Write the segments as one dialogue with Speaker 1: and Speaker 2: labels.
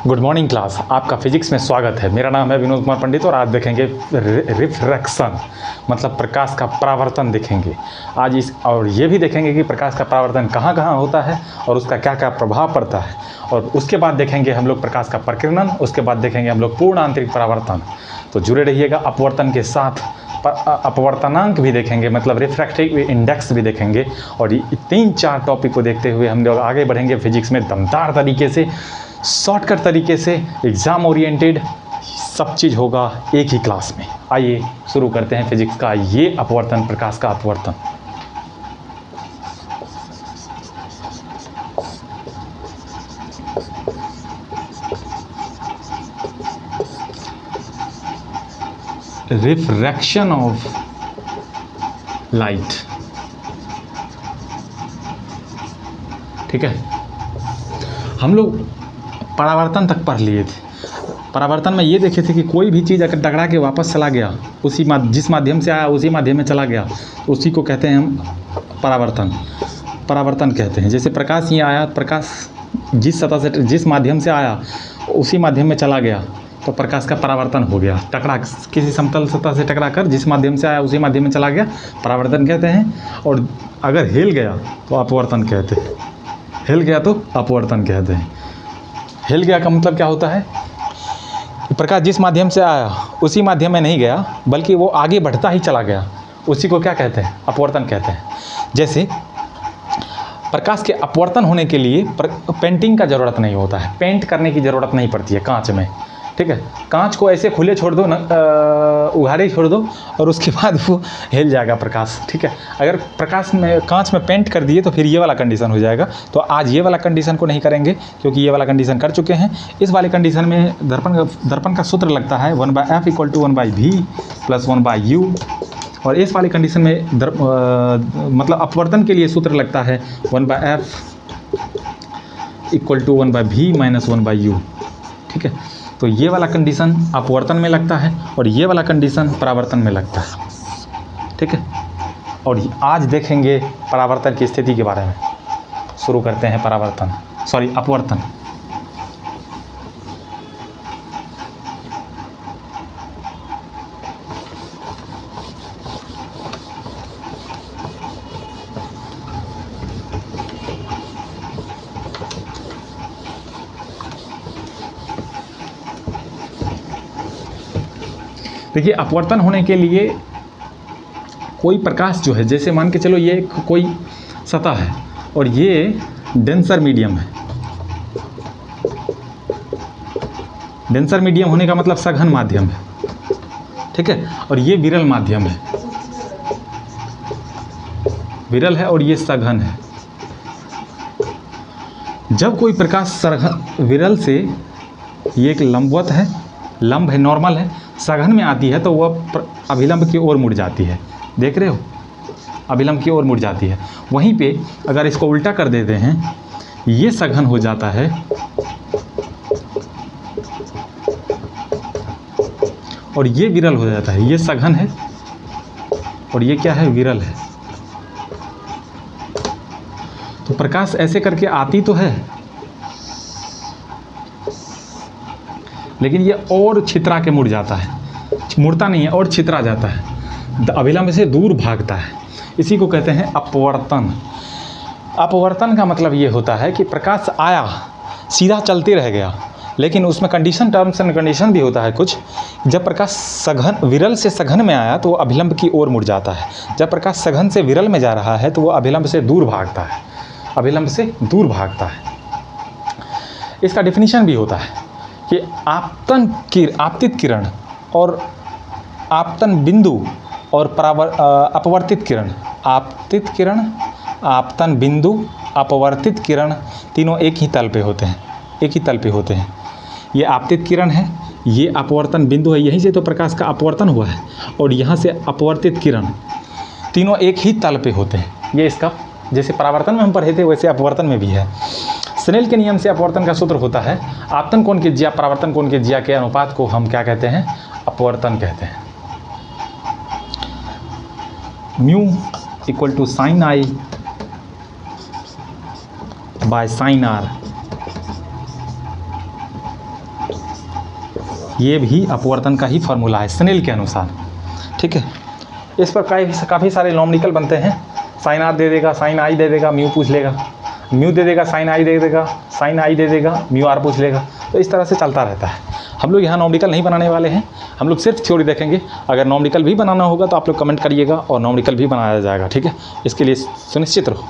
Speaker 1: Good morning class, आपका physics में स्वागत है। मेरा नाम है विनोद कुमार पंडित और आज देखेंगे रिफ्रैक्शन मतलब प्रकाश का परावर्तन देखेंगे आज और ये भी देखेंगे कि प्रकाश का परावर्तन कहाँ कहाँ होता है और उसका क्या क्या प्रभाव पड़ता है। और उसके बाद देखेंगे हम लोग प्रकाश का प्रकीर्णन, उसके बाद देखेंगे हम लोग पूर्ण आंतरिक परावर्तन। तो जुड़े रहिएगा। अपवर्तन के साथ अपवर्तनांक भी देखेंगे, मतलब रिफ्रैक्टिव इंडेक्स भी देखेंगे। और ये 3-4 टॉपिक को देखते हुए हम लोग आगे बढ़ेंगे फिजिक्स में दमदार तरीके से, शॉर्टकट तरीके से, एग्ज़ाम ओरिएंटेड सब चीज़ होगा एक ही क्लास में। आइए शुरू करते हैं फिजिक्स का ये अपवर्तन, प्रकाश का अपवर्तन। रिफ्रैक्शन ऑफ लाइट, ठीक है। हम लोग परावर्तन तक पढ़ लिए थे। परावर्तन में ये देखे थे कि कोई भी चीज़ अगर टकरा के वापस चला गया, जिस माध्यम से आया उसी माध्यम में चला गया, उसी को कहते हैं हम परावर्तन कहते हैं। जैसे प्रकाश ये आया, प्रकाश जिस सतह से, जिस माध्यम से आया उसी माध्यम में चला गया तो प्रकाश का परावर्तन हो गया। टकरा किसी समतल सतह से टकरा कर जिस माध्यम से आया उसी माध्यम में चला गया, परावर्तन कहते हैं। और अगर हिल गया तो अपवर्तन कहते हैं। हिल गया तो अपवर्तन कहते हैं। हिल गया का मतलब क्या होता है? प्रकाश जिस माध्यम से आया उसी माध्यम में नहीं गया, बल्कि वो आगे बढ़ता ही चला गया, उसी को क्या कहते हैं? अपवर्तन कहते हैं। जैसे प्रकाश के अपवर्तन होने के लिए पेंटिंग का ज़रूरत नहीं होता है, पेंट करने की ज़रूरत नहीं पड़ती है कांच में, ठीक है। कांच को ऐसे खुले छोड़ दो ना, उघाड़े छोड़ दो और उसके बाद वो हिल जाएगा प्रकाश, ठीक है। अगर प्रकाश में कांच में पेंट कर दिए तो फिर ये वाला कंडीशन हो जाएगा। तो आज ये वाला कंडीशन को नहीं करेंगे क्योंकि ये वाला कंडीशन कर चुके हैं। इस वाले कंडीशन में दर्पण का सूत्र लगता है 1/f = 1/v + 1/u। और इस वाले कंडीशन में मतलब अपवर्तन के लिए सूत्र लगता है 1/f = 1/v - 1/u, ठीक है। तो ये वाला कंडीशन अपवर्तन में लगता है और ये वाला कंडीशन परावर्तन में लगता है, ठीक है। और आज देखेंगे परावर्तन की स्थिति के बारे में। शुरू करते हैं अपवर्तन। देखिए, अपवर्तन होने के लिए कोई प्रकाश जो है, जैसे मान के चलो ये कोई सतह है और ये डेंसर मीडियम है। डेंसर मीडियम होने का मतलब सघन माध्यम है, ठीक है। और ये विरल माध्यम है, विरल है और ये सघन है। जब कोई प्रकाश विरल से, ये एक लंबवत है, लंब है, नॉर्मल है, सघन में आती है तो वह अभिलंब की ओर मुड़ जाती है। देख रहे हो, अभिलंब की ओर मुड़ जाती है। वहीं पे अगर इसको उल्टा कर देते हैं, ये सघन हो जाता है और ये विरल हो जाता है। ये सघन है और ये क्या है? विरल है। तो प्रकाश ऐसे करके आती तो है, लेकिन ये और छितरा के मुड़ जाता है। मुड़ता नहीं है, और छितरा जाता है, अभिलंब से दूर भागता है। इसी को कहते हैं अपवर्तन। अपवर्तन का मतलब ये होता है कि प्रकाश आया, सीधा चलते रह गया, लेकिन उसमें टर्म्स एंड कंडीशन भी होता है कुछ। जब प्रकाश विरल से सघन में आया तो वो अभिलंब की ओर मुड़ जाता है। जब प्रकाश सघन से विरल में जा रहा है तो वो अभिलंब से दूर भागता है, अभिलंब से दूर भागता है। इसका डिफिनीशन भी होता है कि आपतित किरण और आपतन बिंदु और अपवर्तित किरण, आपतित किरण, आपतन बिंदु, अपवर्तित किरण, तीनों एक ही तल पे होते हैं। ये आपतित किरण है, ये अपवर्तन बिंदु है, यहीं से तो प्रकाश का अपवर्तन हुआ है। और यहाँ से अपवर्तित किरण, तीनों एक ही तल पे होते हैं। ये इसका, जैसे परावर्तन में हम पढ़े थे वैसे अपवर्तन में भी है। स्नेल के नियम से अपवर्तन का सूत्र होता है आपतन कोण की ज्या परावर्तन कोण की ज्या के अनुपात को हम क्या कहते हैं? अपवर्तन कहते हैं। Mu = sin I / sin R। ये भी अपवर्तन का ही फॉर्मूला है स्नेल के अनुसार, ठीक है। इस पर काफ़ी सारे नॉमिकल बनते हैं। साइन आर दे देगा, साइन आई दे देगा, म्यू पूछ लेगा, म्यू दे देगा, साइन आई दे देगा, साइन आई दे देगा, म्यू आर पूछ लेगा। तो इस तरह से चलता रहता है। हम लोग यहाँ नॉमिकल नहीं बनाने वाले हैं, हम लोग सिर्फ थ्योरी देखेंगे। अगर नॉमिकल भी बनाना होगा तो आप लोग कमेंट करिएगा और नॉमिकल भी बनाया जाएगा, ठीक है। इसके लिए सुनिश्चित रहो।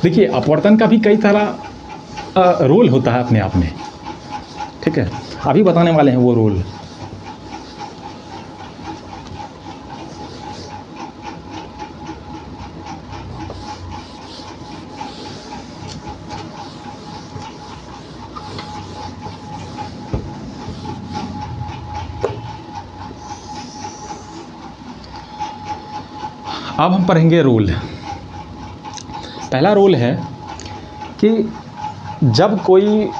Speaker 1: देखिए अपवर्तन का भी कई सारा रोल होता है अपने आप में, ठीक है। अभी बताने वाले हैं वो रोल। अब हम पढ़ेंगे रोल। पहला रोल है कि जब कोई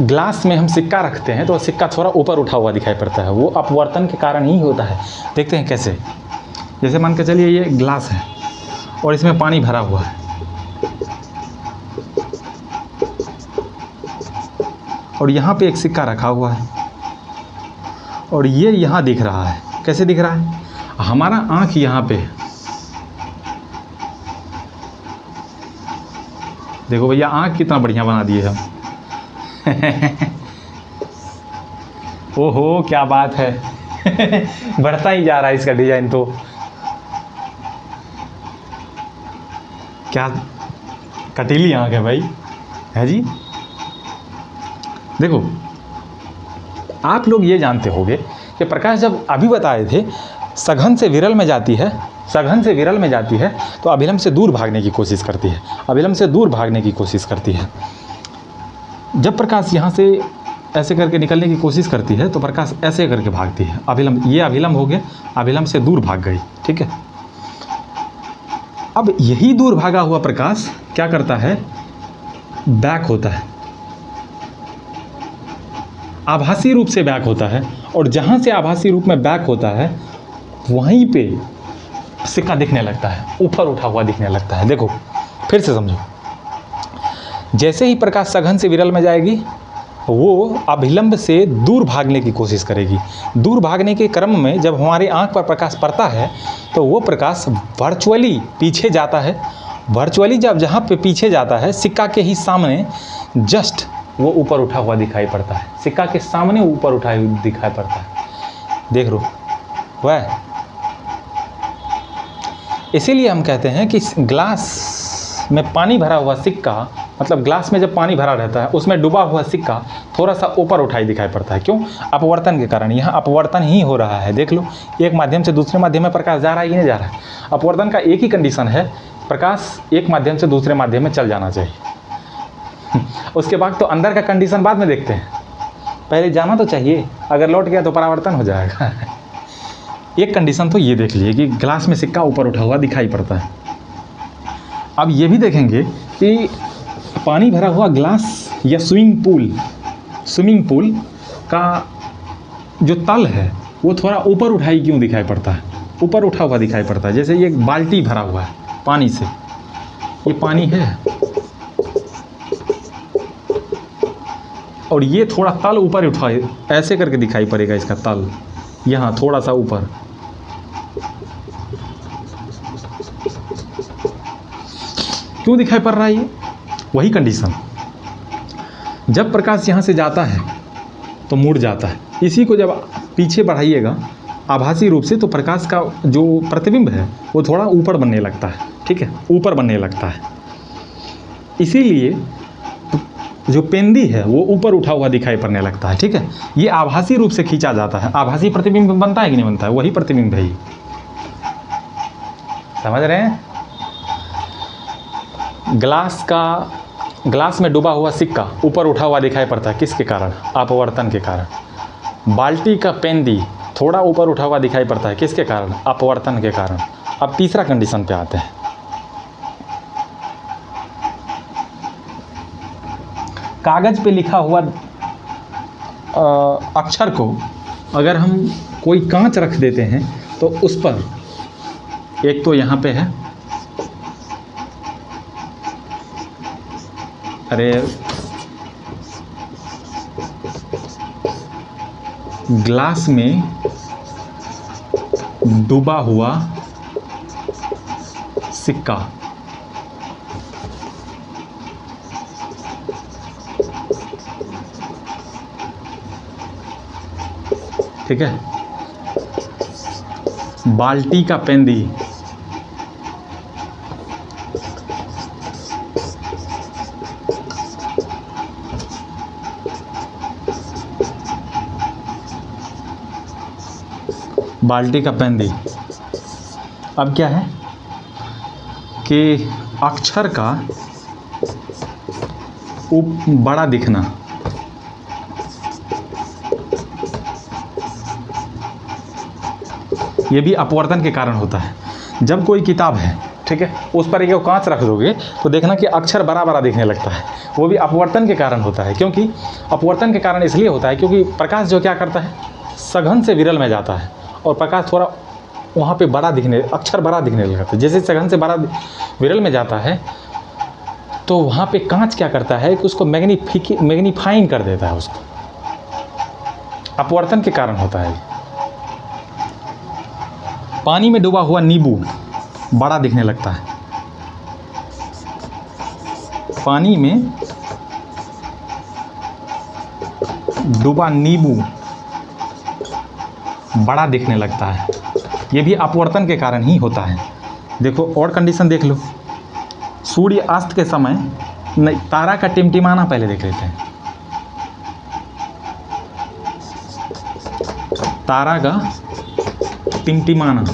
Speaker 1: ग्लास में हम सिक्का रखते हैं तो सिक्का थोड़ा ऊपर उठा हुआ दिखाई पड़ता है, वो अपवर्तन के कारण ही होता है। देखते हैं कैसे। जैसे मान के चलिए ये ग्लास है और इसमें पानी भरा हुआ है और यहाँ पे एक सिक्का रखा हुआ है और ये यहाँ दिख रहा है। कैसे दिख रहा है? हमारा आँख यहाँ पे, देखो भैया आँख कितना बढ़िया बना दिए हम। ओहो क्या बात है। बढ़ता ही जा रहा है इसका डिजाइन तो। क्या कटीली आँख है भाई, है जी। देखो आप लोग ये जानते होंगे कि प्रकाश जब अभी बताए थे सघन से विरल में जाती है, सघन से विरल में जाती है तो अभिलंब से दूर भागने की कोशिश करती है, अभिलंब से दूर भागने की कोशिश करती है। जब प्रकाश यहाँ से ऐसे करके निकलने की कोशिश करती है तो प्रकाश ऐसे करके भागती है। अभिलंब, ये अभिलंब हो गया, अभिलंब से दूर भाग गई, ठीक है। अब यही दूर भागा हुआ प्रकाश क्या करता है? बैक होता है, आभासी रूप से बैक होता है और जहाँ से आभासी रूप में बैक होता है वहीं पे सिक्का दिखने लगता है, ऊपर उठा हुआ दिखने लगता है। देखो फिर से समझो। जैसे ही प्रकाश सघन से विरल में जाएगी वो अभिलंब से दूर भागने की कोशिश करेगी। दूर भागने के क्रम में जब हमारे आंख पर प्रकाश पड़ता है तो वो प्रकाश वर्चुअली पीछे जाता है। वर्चुअली जब जहाँ पे पीछे जाता है सिक्का के ही सामने जस्ट वो ऊपर उठा हुआ दिखाई पड़ता है, सिक्का के सामने ऊपर उठा हुआ दिखाई पड़ता है। देख लो वह, इसीलिए हम कहते हैं कि ग्लास में पानी भरा हुआ सिक्का, मतलब ग्लास में जब पानी भरा रहता है उसमें डूबा हुआ सिक्का थोड़ा सा ऊपर उठाई दिखाई पड़ता है। क्यों? अपवर्तन के कारण। यहाँ अपवर्तन ही हो रहा है। देख लो एक माध्यम से दूसरे माध्यम में प्रकाश जा रहा है कि नहीं जा रहा है। अपवर्तन का एक ही कंडीशन है, प्रकाश एक माध्यम से दूसरे माध्यम में चल जाना चाहिए। उसके बाद तो अंदर का कंडीशन बाद में देखते हैं, पहले जाना तो चाहिए, अगर लौट गया तो परावर्तन हो जाएगा। एक कंडीशन तो ये देख लीजिए कि ग्लास में सिक्का ऊपर उठा हुआ दिखाई पड़ता है। अब ये भी देखेंगे कि पानी भरा हुआ ग्लास या स्विमिंग पूल का जो तल है वो थोड़ा ऊपर उठाई क्यों दिखाई पड़ता है? ऊपर उठा हुआ दिखाई पड़ता है। जैसे ये एक बाल्टी भरा हुआ है पानी से, ये पानी है और ये थोड़ा तल ऊपर उठा, ऐसे करके दिखाई पड़ेगा इसका तल, यहाँ थोड़ा सा ऊपर। क्यों दिखाई पड़ रहा है ये? वही कंडीशन, जब प्रकाश यहाँ से जाता है तो मुड़ जाता है। इसी को जब पीछे बढ़ाइएगा आभासी रूप से तो प्रकाश का जो प्रतिबिंब है वो थोड़ा ऊपर बनने लगता है, ठीक है, ऊपर बनने लगता है। इसीलिए जो पेंदी है वो ऊपर उठा हुआ दिखाई पड़ने लगता है, ठीक है। ये आभासी रूप से खींचा जाता है। आभासी प्रतिबिंब बनता है कि नहीं बनता है? वही प्रतिबिंब है ये, समझ रहे हैं। ग्लास में डूबा हुआ सिक्का ऊपर उठा हुआ दिखाई पड़ता है, किसके कारण? अपवर्तन के कारण। बाल्टी का पेंदी थोड़ा ऊपर उठा हुआ दिखाई पड़ता है, किसके कारण? अपवर्तन के कारण। अब तीसरा कंडीशन पे आते हैं। कागज पे लिखा हुआ अक्षर को अगर हम कोई कांच रख देते हैं तो उस पर, एक तो यहाँ पे है, अरे ग्लास में डूबा हुआ सिक्का, ठीक है। बाल्टी का पेंदी, बाल्टी का पेंदी। अब क्या है कि अक्षर का बड़ा दिखना, ये भी अपवर्तन के कारण होता है। जब कोई किताब है, ठीक है, उस पर एक कांच रख दोगे तो देखना कि अक्षर बड़ा बड़ा दिखने लगता है, वो भी अपवर्तन के कारण होता है। क्योंकि अपवर्तन के कारण इसलिए होता है क्योंकि प्रकाश जो क्या करता है, सघन से विरल में जाता है और प्रकाश थोड़ा वहाँ पे बड़ा दिखने, अक्षर बड़ा दिखने लगता है। जैसे सघन से बड़ा विरल में जाता है तो वहाँ पे कांच क्या करता है कि उसको मैग्नीफाइंग कर देता है, उसको अपवर्तन के कारण होता है। पानी में डूबा हुआ नींबू बड़ा दिखने लगता है, पानी में डूबा नींबू बड़ा दिखने लगता है, ये भी अपवर्तन के कारण ही होता है। देखो और कंडीशन देख लो, सूर्य अस्त के समय नहीं, तारा का टिमटिमाना पहले देख लेते हैं। तारा का टिमटिमाना,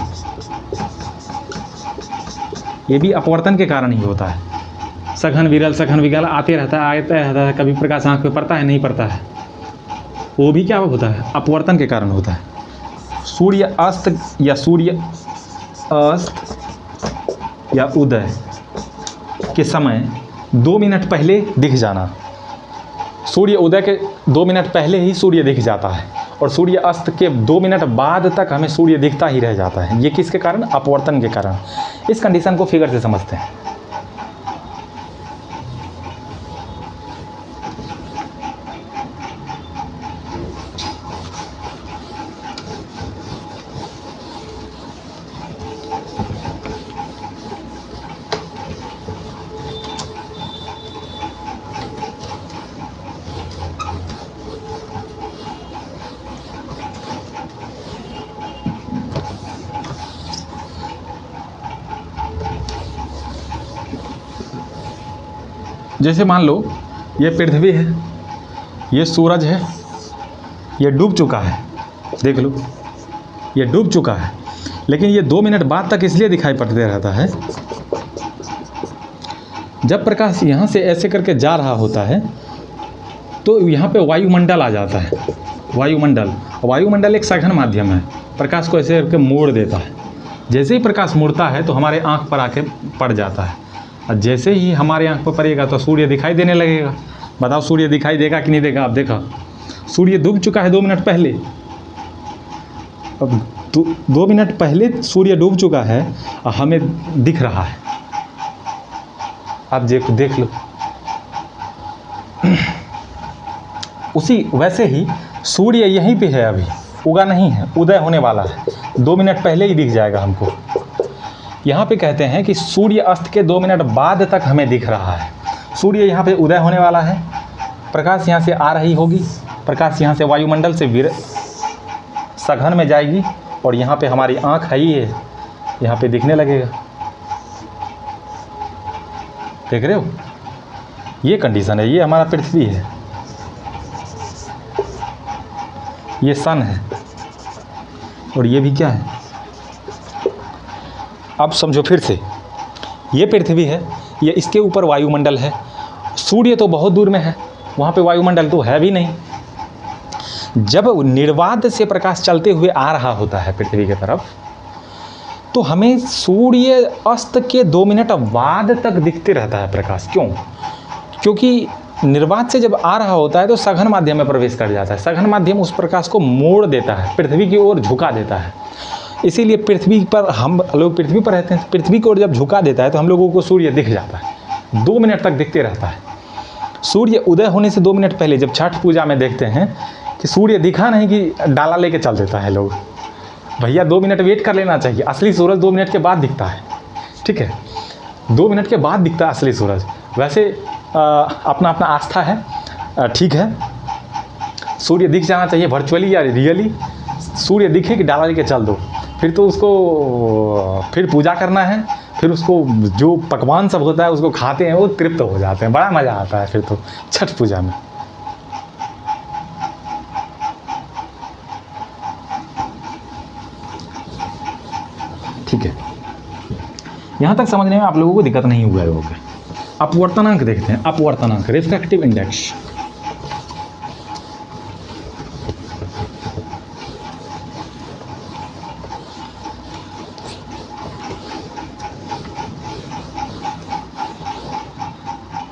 Speaker 1: ये भी अपवर्तन के कारण ही होता है। सघन विरल आते रहता है, कभी प्रकाश आंख पे पड़ता है, नहीं पड़ता है, वो भी क्या होता है, अपवर्तन के कारण होता है। सूर्य अस्त या उदय के समय 2 मिनट पहले दिख जाना, सूर्य उदय के 2 मिनट पहले ही सूर्य दिख जाता है और सूर्य अस्त के 2 मिनट बाद तक हमें सूर्य दिखता ही रह जाता है। ये किसके कारण, अपवर्तन के कारण। इस कंडीशन को फिगर से समझते हैं। जैसे मान लो ये पृथ्वी है, ये सूरज है, ये डूब चुका है, देख लो ये डूब चुका है, लेकिन ये 2 मिनट बाद तक इसलिए दिखाई पड़ते रहता है, जब प्रकाश यहाँ से ऐसे करके जा रहा होता है तो यहाँ पे वायुमंडल आ जाता है। वायुमंडल एक सघन माध्यम है, प्रकाश को ऐसे करके मोड़ देता है। जैसे ही प्रकाश मुड़ता है तो हमारे आँख पर आके पड़ जाता है, और जैसे ही हमारे आँख पर पड़ेगा तो सूर्य दिखाई देने लगेगा। बताओ सूर्य दिखाई देगा कि नहीं देगा? आप देखा, सूर्य डूब चुका है 2 मिनट पहले, अब 2 मिनट पहले सूर्य डूब चुका है और हमें दिख रहा है। आप देख लो। उसी वैसे ही सूर्य यहीं पे है, अभी उगा नहीं है, उदय होने वाला है, 2 मिनट पहले ही दिख जाएगा हमको। यहाँ पे कहते हैं कि सूर्य अस्त के 2 मिनट बाद तक हमें दिख रहा है। सूर्य यहाँ पे उदय होने वाला है, प्रकाश यहाँ से आ रही होगी, प्रकाश यहाँ से वायुमंडल से सघन में जाएगी और यहाँ पे हमारी आँख है ही है, यहाँ पे दिखने लगेगा। देख रहे हो, ये कंडीशन है। ये हमारा पृथ्वी है, ये सन है, और ये भी क्या है। अब समझो फिर से, ये पृथ्वी है, ये इसके ऊपर वायुमंडल है, सूर्य तो बहुत दूर में है, वहाँ पे वायुमंडल तो है भी नहीं। जब निर्वात से प्रकाश चलते हुए आ रहा होता है पृथ्वी की तरफ, तो हमें सूर्य अस्त के 2 मिनट बाद तक दिखते रहता है प्रकाश। क्यों? क्योंकि निर्वात से जब आ रहा होता है तो सघन माध्यम में प्रवेश कर जाता है। सघन माध्यम उस प्रकाश को मोड़ देता है, पृथ्वी की ओर झुका देता है। इसीलिए पृथ्वी पर, हम लोग पृथ्वी पर रहते हैं, पृथ्वी की ओर जब झुका देता है तो हम लोगों को सूर्य दिख जाता है, 2 मिनट तक दिखते रहता है। सूर्य उदय होने से 2 मिनट पहले जब छठ पूजा में देखते हैं कि सूर्य दिखा नहीं कि डाला लेके चल देता है लोग, भैया 2 मिनट वेट कर लेना चाहिए। असली सूरज 2 मिनट के बाद दिखता है, ठीक है, 2 मिनट के बाद दिखता है असली सूरज। वैसे अपना अपना आस्था है, ठीक है, सूर्य दिख जाना चाहिए वर्चुअली या रियली। सूर्य दिखे कि डाला लेके चल दो, फिर तो उसको फिर पूजा करना है, फिर उसको जो पकवान सब होता है उसको खाते हैं, वो तृप्त हो जाते हैं, बड़ा मज़ा आता है फिर तो छठ पूजा में। ठीक है, यहाँ तक समझने में आप लोगों को दिक्कत नहीं हुआ होगा। अपवर्तनांक देखते हैं, अपवर्तनांक, रिफ्रैक्टिव इंडेक्स।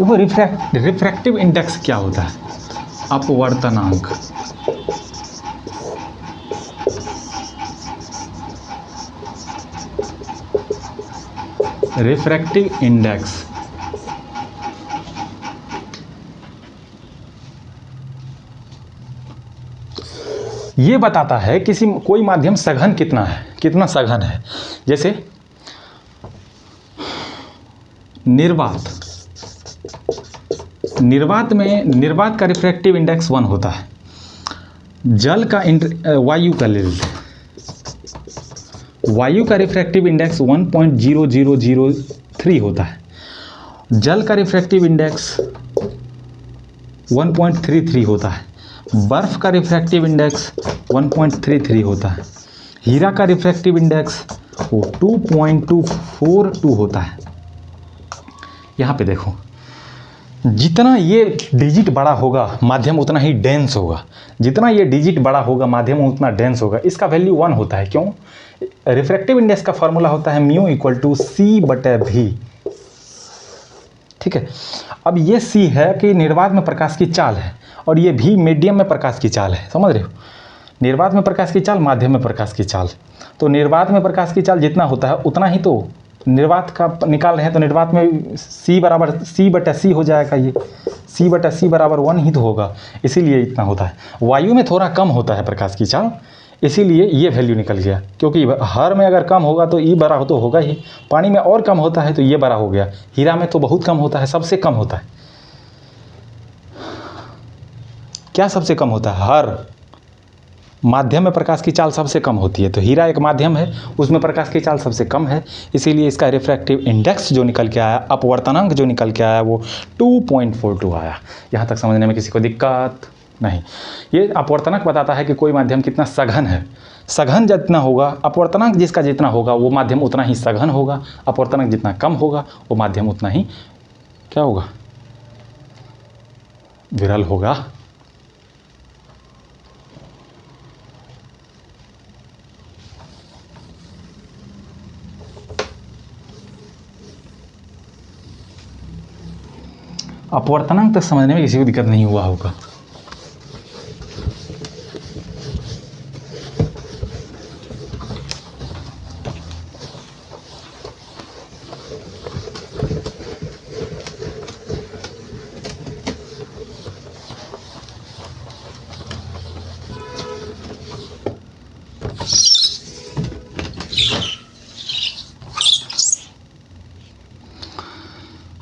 Speaker 1: वो रिफ्रैक्टिव इंडेक्स क्या होता है? अपवर्तनांक। रिफ्रैक्टिव इंडेक्स ये बताता है कोई माध्यम सघन कितना है, कितना सघन है। जैसे निर्वात, निर्वात का रिफ्रैक्टिव इंडेक्स 1 होता है। जल का वायु का ले लेते हैं, वायु का रिफ्रैक्टिव इंडेक्स 1.0003 होता है। जल का रिफ्रैक्टिव इंडेक्स 1.33 होता है। बर्फ का रिफ्रैक्टिव इंडेक्स 1.33 होता है। हीरा का रिफ्रैक्टिव इंडेक्स 2.242 होता है। यहाँ पे देखो, जितना ये डिजिट बड़ा होगा माध्यम उतना ही डेंस होगा, जितना ये डिजिट बड़ा होगा माध्यम उतना डेंस होगा। इसका वैल्यू 1 होता है। क्यों? रिफ्रैक्टिव इंडेक्स का फॉर्मूला होता है म्यू इक्वल टू C/V। ठीक है, अब ये C है कि निर्वात में प्रकाश की चाल है, और ये V मीडियम में प्रकाश की चाल है। समझ रहे हो? निर्वात में प्रकाश की चाल, माध्यम में प्रकाश की चाल। तो निर्वात में प्रकाश की चाल जितना होता है उतना ही तो निर्वात का निकाल रहे हैं, तो निर्वात में C/C हो जाएगा। ये C/C बराबर 1 ही तो होगा, इसीलिए इतना होता है। वायु में थोड़ा कम होता है प्रकाश की चाल, इसीलिए ये वैल्यू निकल गया। क्योंकि हर में अगर कम होगा तो E बड़ा हो तो होगा ही, पानी में और कम होता है तो ये बड़ा हो गया। हीरा में तो बहुत कम होता है, सबसे कम होता है। क्या सबसे कम होता है? हर माध्यम में प्रकाश की चाल सबसे कम होती है। तो हीरा एक माध्यम है, उसमें प्रकाश की चाल सबसे कम है, इसीलिए इसका रिफ्रैक्टिव इंडेक्स जो निकल के आया, अपवर्तनांक जो निकल के आया, वो 2.42 आया। यहाँ तक समझने में किसी को दिक्कत नहीं। ये अपवर्तनांक बताता है कि कोई माध्यम कितना सघन है। सघन जितना होगा, अपवर्तनांक जिसका जितना होगा वो माध्यम उतना ही सघन होगा। अपवर्तनांक जितना कम होगा वो माध्यम उतना ही क्या होगा? विरल होगा। अपवर्तनांक तक समझने में किसी को दिक्कत नहीं हुआ होगा।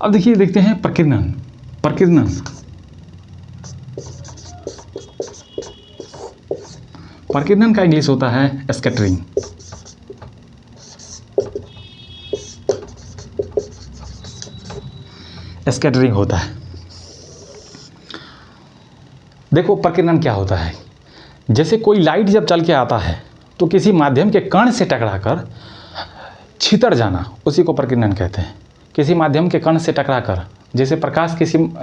Speaker 1: अब देखिए, देखते हैं प्रकीर्णन। प्रकीर्णन प्रकीर्णन का इंग्लिश होता है स्कैटरिंग। स्कैटरिंग होता है। देखो प्रकीर्णन क्या होता है। जैसे कोई लाइट जब चल के आता है तो किसी माध्यम के कण से टकराकर छितर जाना, उसी को प्रकीर्णन कहते हैं। किसी माध्यम के कण से टकराकर, जैसे प्रकाश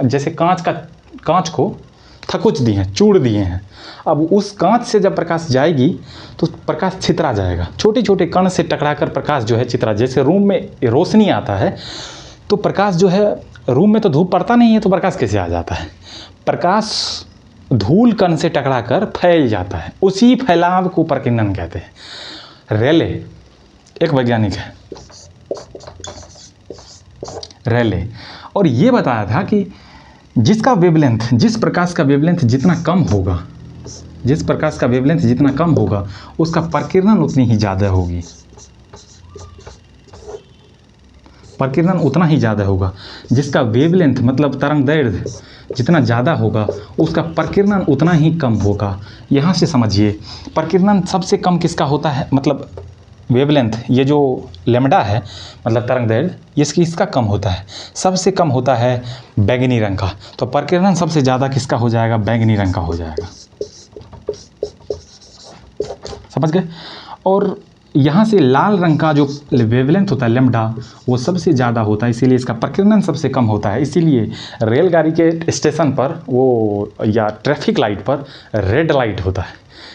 Speaker 1: जैसे कांच को थकुच दिए हैं, चूड़ दिए हैं। अब उस कांच से जब प्रकाश जाएगी तो प्रकाश छितरा जाएगा। छोटे छोटे कण से टकराकर प्रकाश जो है छितरा, जैसे रूम में रोशनी आता है तो प्रकाश जो है रूम में तो धूप पड़ता नहीं है, तो प्रकाश कैसे आ जाता है? प्रकाश धूल कण से टकराकर फैल जाता है, उसी फैलाव को प्रकीर्णन कहते हैं। रेले एक वैज्ञानिक है, रेले, और ये बताया था कि जिसका वेवलेंथ, जिस प्रकाश का वेवलेंथ जितना कम होगा, जिस प्रकाश का वेवलेंथ जितना कम होगा, उसका प्रकीर्णन उतनी ही ज़्यादा होगी, प्रकीर्णन उतना ही ज़्यादा होगा। जिसका वेवलेंथ मतलब तरंग दैर्घ्य जितना ज़्यादा होगा, उसका प्रकीर्णन उतना ही कम होगा। यहाँ से समझिए, प्रकीर्णन सबसे कम किसका होता है, मतलब वेवलेंथ, ये जो लैम्डा है मतलब तरंग दैर्घ्य, इसका कम होता है, सबसे कम होता है बैंगनी रंग का। तो प्रकीर्णन सबसे ज़्यादा किसका हो जाएगा? बैंगनी रंग का हो जाएगा। समझ गए? और यहाँ से लाल रंग का जो वेवलेंथ होता है लैम्डा, वो सबसे ज़्यादा होता है, इसीलिए इसका प्रकीर्णन सबसे कम होता है। इसीलिए रेलगाड़ी के स्टेशन पर वो या ट्रैफिक लाइट पर रेड लाइट होता है,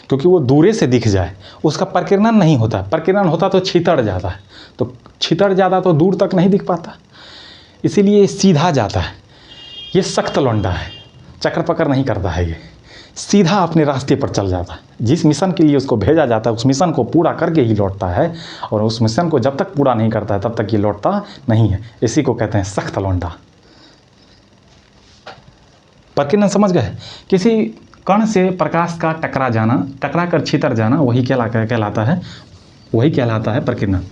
Speaker 1: क्योंकि वो दूरे से दिख जाए, उसका प्रकीर्णन नहीं होता। प्रकीर्णन होता तो छितर जाता है, तो छितर ज़्यादा तो दूर तक नहीं दिख पाता, इसीलिए सीधा जाता है। ये सख्त लौंडा है, चक्कर पकड़ नहीं करता है, ये सीधा अपने रास्ते पर चल जाता है। जिस मिशन के लिए उसको भेजा जाता है उस मिशन को पूरा करके ही लौटता है, और उस मिशन को जब तक पूरा नहीं करता है तब तक ये लौटता नहीं है। इसी को कहते हैं सख्त लौंडा। प्रकीर्णन समझ गए? किसी कण से प्रकाश का टकरा जाना, टकरा कर छितर जाना, वही कहलाता है, वही कहलाता है प्रकीर्णन।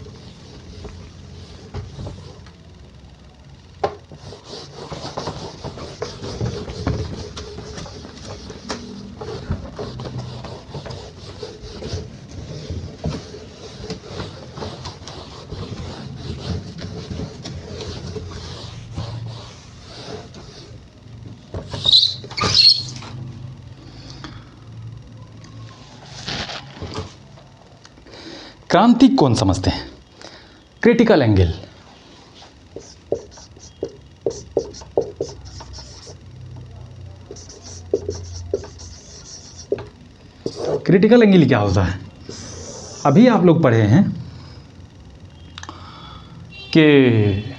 Speaker 1: क्रांतिक कौन समझते हैं? Critical angle. क्रिटिकल एंगल क्या होता है? अभी आप लोग पढ़े हैं कि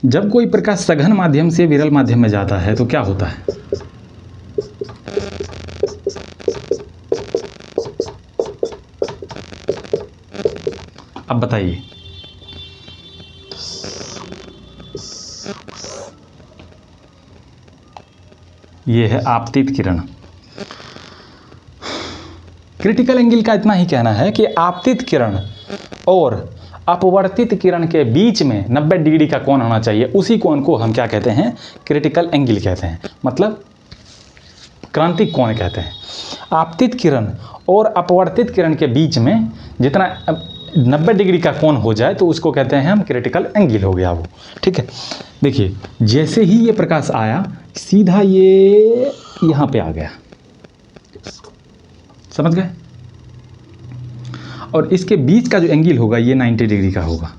Speaker 1: जब कोई प्रकाश सघन माध्यम से विरल माध्यम में जाता है तो क्या होता है? अब बताइए। ये है आपतित किरण। क्रिटिकल एंगल का इतना ही कहना है कि आपतित किरण और अपवर्तित किरण के बीच में 90 डिग्री का कोण होना चाहिए। उसी कोण को हम क्या कहते हैं? क्रिटिकल एंगल कहते हैं, मतलब क्रांतिक कोण कहते हैं। आपतित किरण और अपवर्तित किरण के बीच में जितना 90 डिग्री का कोण हो जाए तो उसको कहते हैं हम क्रिटिकल एंगल हो गया वो। ठीक है, देखिए जैसे ही ये प्रकाश आया सीधा ये यहाँ पे आ गया, समझ गए? और इसके बीच का जो एंगल होगा ये 90 डिग्री का होगा,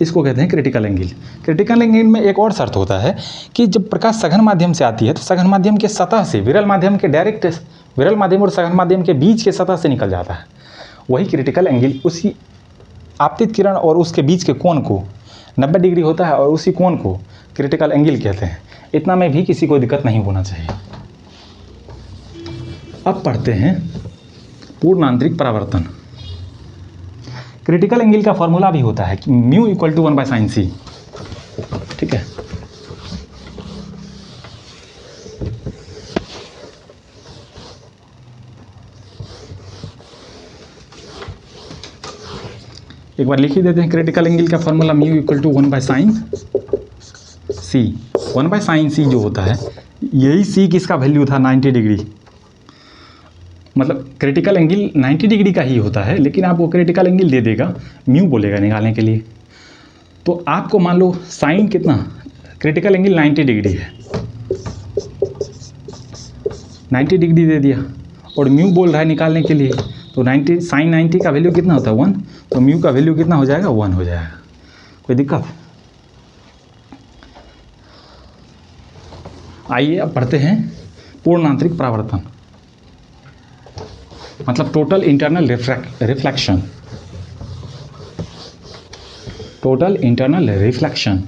Speaker 1: इसको कहते हैं क्रिटिकल एंगल। क्रिटिकल एंगल में एक और शर्त होता है कि जब प्रकाश सघन माध्यम से आती है तो सघन माध्यम के सतह से विरल माध्यम के डायरेक्ट, विरल माध्यम और सघन माध्यम के बीच के सतह से निकल जाता है, वही क्रिटिकल एंगल। उसी आपतित किरण और उसके बीच के कोण को 90 डिग्री होता है और उसी कोण को क्रिटिकल एंगल कहते हैं। इतना में भी किसी को दिक्कत नहीं होना चाहिए। अब पढ़ते हैं पूर्ण आंतरिक परावर्तन। क्रिटिकल एंगल का फॉर्मूला भी होता है कि mu equal to 1/sin c। ठीक है, एक बार लिख ही देते हैं। क्रिटिकल एंगल का formula mu equal to 1/sin c। 1/sin c जो होता है, यही c किसका वैल्यू था? 90 डिग्री। मतलब क्रिटिकल एंगल 90 डिग्री का ही होता है, लेकिन आपको क्रिटिकल एंगल दे देगा, म्यू बोलेगा निकालने के लिए। तो आपको मान लो साइन कितना, क्रिटिकल एंगल 90 डिग्री है, 90 डिग्री दे दिया और म्यू बोल रहा है निकालने के लिए, तो 90 साइन 90 का वैल्यू कितना होता है? 1। तो म्यू का वैल्यू कितना हो जाएगा? 1 हो जाएगा। कोई दिक्कत? आइए अब पढ़ते हैं पूर्ण आंतरिक परावर्तन, मतलब total internal reflection. Total internal reflection.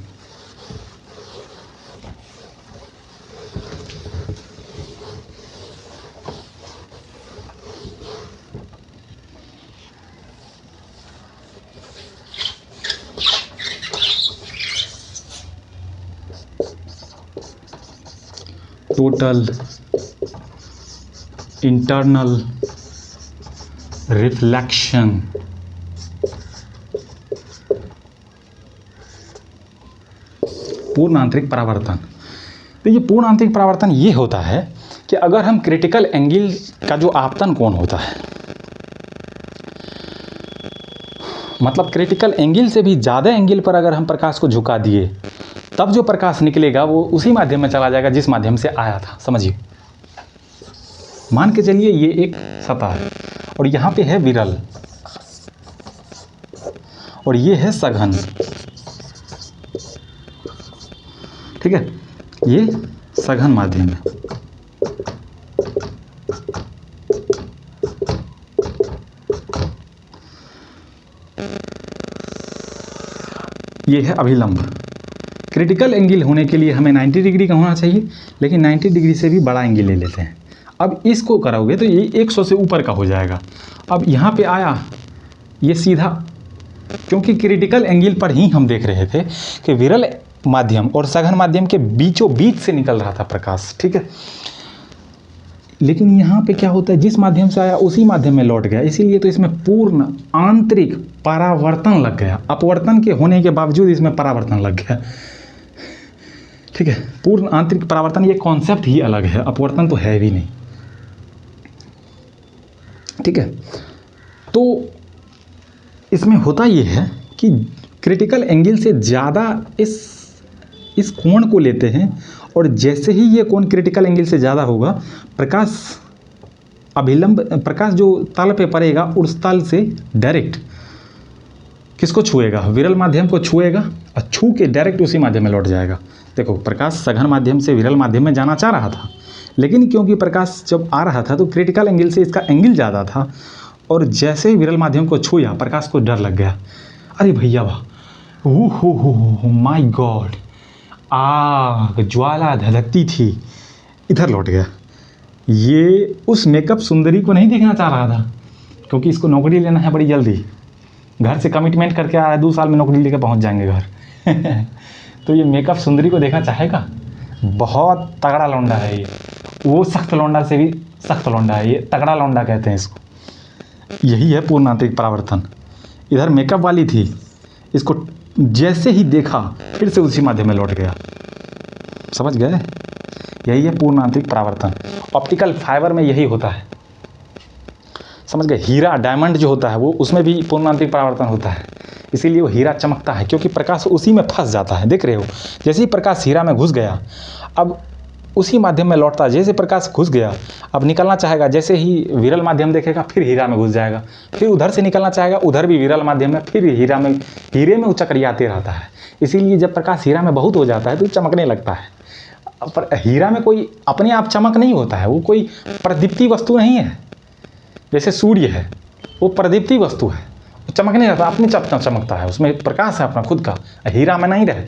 Speaker 1: Total internal reflection. पूर्ण आंतरिक परावर्तन। तो ये पूर्ण आंतरिक परावर्तन ये होता है कि अगर हम क्रिटिकल एंगल का जो आपतन कोण होता है, मतलब क्रिटिकल एंगल से भी ज़्यादा एंगल पर अगर हम प्रकाश को झुका दिए, तब जो प्रकाश निकलेगा वो उसी माध्यम में चला जाएगा जिस माध्यम से आया था। समझिए, मान के चलिए ये एक सतह है और यहाँ पे है विरल और ये है सघन। ठीक है, ये सघन माध्यम है। ये है अभिलंब। क्रिटिकल एंगल होने के लिए हमें 90 डिग्री का होना चाहिए, लेकिन 90 डिग्री से भी बड़ा एंगल ले लेते हैं। अब इसको करोगे तो ये 100 से ऊपर का हो जाएगा। अब यहाँ पे आया ये सीधा, क्योंकि क्रिटिकल एंगल पर ही हम देख रहे थे कि विरल माध्यम और सघन माध्यम के बीचों बीच से निकल रहा था प्रकाश। ठीक है, लेकिन यहाँ पे क्या होता है, जिस माध्यम से आया उसी माध्यम में लौट गया, इसीलिए तो इसमें पूर्ण आंतरिक परावर्तन लग गया। अपवर्तन के होने के बावजूद इसमें परावर्तन लग गया। ठीक है, पूर्ण आंतरिक परावर्तन ये कॉन्सेप्ट ही अलग है, अपवर्तन तो है भी नहीं। ठीक है, तो इसमें होता ये है कि क्रिटिकल एंगल से ज़्यादा इस कोण को लेते हैं और जैसे ही ये कोण क्रिटिकल एंगल से ज़्यादा होगा, प्रकाश अभिलंब, प्रकाश जो तल पे पड़ेगा उस तल से डायरेक्ट किसको छुएगा, विरल माध्यम को छुएगा और छू के डायरेक्ट उसी माध्यम में लौट जाएगा। देखो, प्रकाश सघन माध्यम से विरल माध्यम में जाना चाह रहा था, लेकिन क्योंकि प्रकाश जब आ रहा था तो क्रिटिकल एंगल से इसका एंगल ज़्यादा था और जैसे ही विरल माध्यम को छुआ, प्रकाश को डर लग गया। अरे भैया वाह, हो माय गॉड, आग ज्वाला धधकती थी, इधर लौट गया। ये उस मेकअप सुंदरी को नहीं देखना चाह रहा था, क्योंकि इसको नौकरी लेना है बड़ी जल्दी। घर से कमिटमेंट करके आया, 2 साल में नौकरी लेकर पहुंच जाएंगे घर। तो ये मेकअप सुंदरी को देखना चाहेगा। बहुत तगड़ा लौंडा है ये, वो सख्त लौंडा से भी सख्त लौंडा है ये, तगड़ा लौंडा कहते हैं इसको। यही है पूर्ण आंतरिक परावर्तन। इधर मेकअप वाली थी, इसको जैसे ही देखा फिर से उसी माध्यम में लौट गया। समझ गए, यही है पूर्ण आंतरिक परावर्तन। ऑप्टिकल फाइबर में यही होता है, समझ गए। हीरा, डायमंड जो होता है वो, उसमें भी पूर्ण आंतरिक परावर्तन होता है, इसीलिए वो हीरा चमकता है, क्योंकि प्रकाश उसी में फंस जाता है। देख रहे हो, जैसे ही प्रकाश हीरा में घुस गया, अब उसी माध्यम में लौटता है। जैसे प्रकाश घुस गया, अब निकलना चाहेगा, जैसे ही विरल माध्यम देखेगा फिर हीरा में घुस जाएगा, फिर उधर से निकलना चाहेगा, उधर भी विरल माध्यम में, फिर हीरे में वो चकरियाते रहता है। इसीलिए जब प्रकाश हीरा में बहुत हो जाता है तो चमकने लगता है। पर हीरा में कोई अपने आप चमक नहीं होता है, वो कोई प्रदीप्ति वस्तु नहीं है। जैसे सूर्य है, वो प्रदीप्ति वस्तु है, चमकने लगता है, अपने चमकता है, उसमें प्रकाश है अपना खुद का। हीरा में नहीं रहे,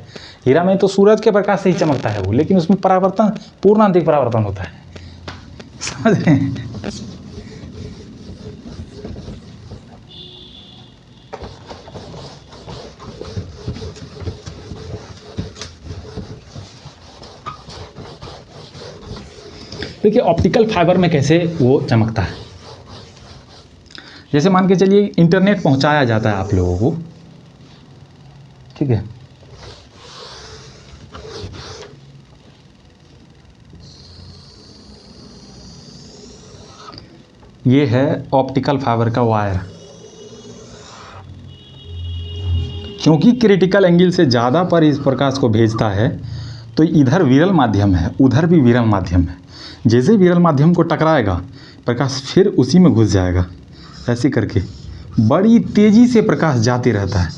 Speaker 1: हीरा में तो सूरज के प्रकाश से ही चमकता है वो, लेकिन उसमें परावर्तन, पूर्ण आंतरिक परावर्तन होता है। समझ रहे हैं? देखिए, ऑप्टिकल फाइबर में कैसे वो चमकता है। जैसे मान के चलिए इंटरनेट पहुंचाया जाता है आप लोगों को, ठीक है, ये है ऑप्टिकल फाइबर का वायर। क्योंकि क्रिटिकल एंगल से ज़्यादा पर इस प्रकाश को भेजता है, तो इधर विरल माध्यम है, उधर भी विरल माध्यम है। जैसे विरल माध्यम को टकराएगा, प्रकाश फिर उसी में घुस जाएगा। ऐसे करके बड़ी तेज़ी से प्रकाश जाते रहता है।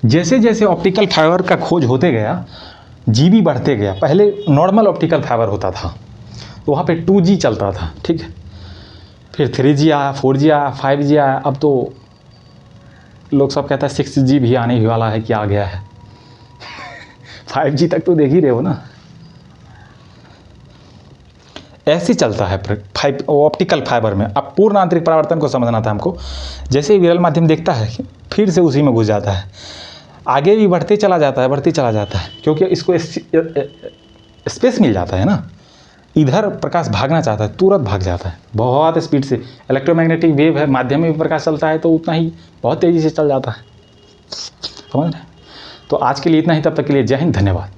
Speaker 1: जैसे जैसे ऑप्टिकल फाइबर का खोज होते गया, जीबी बढ़ते गया। पहले नॉर्मल ऑप्टिकल फाइबर होता था, तो वहाँ पे 2G चलता था, ठीक है, फिर 3G आया, 4G आया, 5G आया, अब तो लोग सब कहता है 6G भी आने ही वाला है कि आ गया है। 5G तक तो देख ही रहे हो ना। ऐसे चलता है ऑप्टिकल फाइबर में। अब पूर्ण आंतरिक परावर्तन को समझना था हमको। जैसे ही विरल माध्यम देखता है फिर से उसी में घुस जाता है, आगे भी बढ़ते चला जाता है, क्योंकि इसको स्पेस मिल जाता है ना। इधर प्रकाश भागना चाहता है, तुरंत भाग जाता है बहुत स्पीड से। इलेक्ट्रोमैग्नेटिक वेव है, माध्यम में भी प्रकाश चलता है तो उतना ही बहुत तेज़ी से चल जाता है, समझ रहे। तो आज के लिए इतना ही, तब तक के लिए जय हिंद, धन्यवाद।